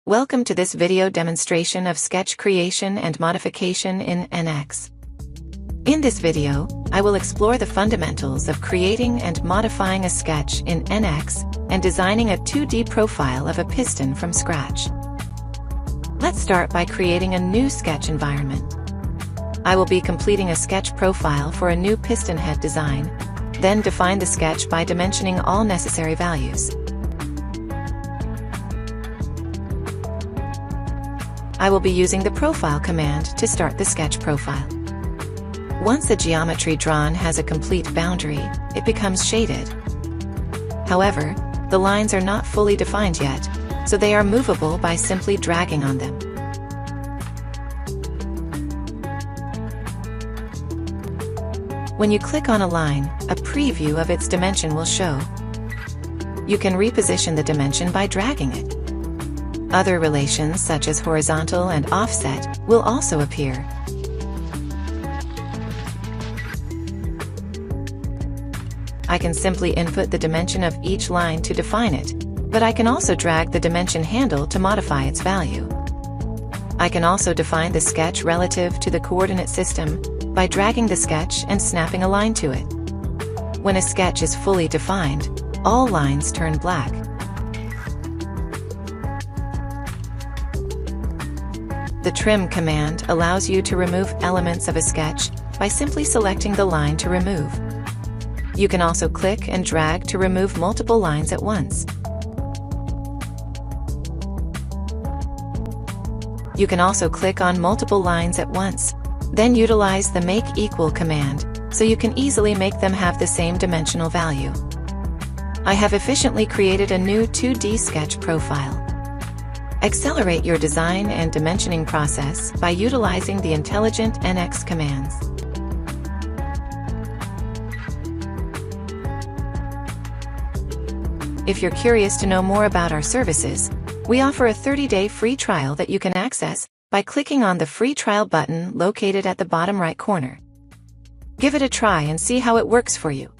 Welcome to this video demonstration of sketch creation and modification in NX. In this video, I will explore the fundamentals of creating and modifying a sketch in NX and designing a 2D profile of a piston from scratch. Let's start by creating a new sketch environment. I will be completing a sketch profile for a new piston head design, then define the sketch by dimensioning all necessary values. I will be using the profile command to start the sketch profile. Once the geometry drawn has a complete boundary, it becomes shaded. However, the lines are not fully defined yet, so they are movable by simply dragging on them. When you click on a line, a preview of its dimension will show. You can reposition the dimension by dragging it. Other relations such as horizontal and offset will also appear. I can simply input the dimension of each line to define it, but I can also drag the dimension handle to modify its value. I can also define the sketch relative to the coordinate system by dragging the sketch and snapping a line to it. When a sketch is fully defined, all lines turn black. The trim command allows you to remove elements of a sketch by simply selecting the line to remove. You can also click and drag to remove multiple lines at once. You can also click on multiple lines at once, then utilize the Make Equal command, so you can easily make them have the same dimensional value. I have efficiently created a new 2D sketch profile. Accelerate your design and dimensioning process by utilizing the intelligent NX commands. If you're curious to know more about our services, we offer a 30-day free trial that you can access by clicking on the free trial button located at the bottom right corner. Give it a try and see how it works for you.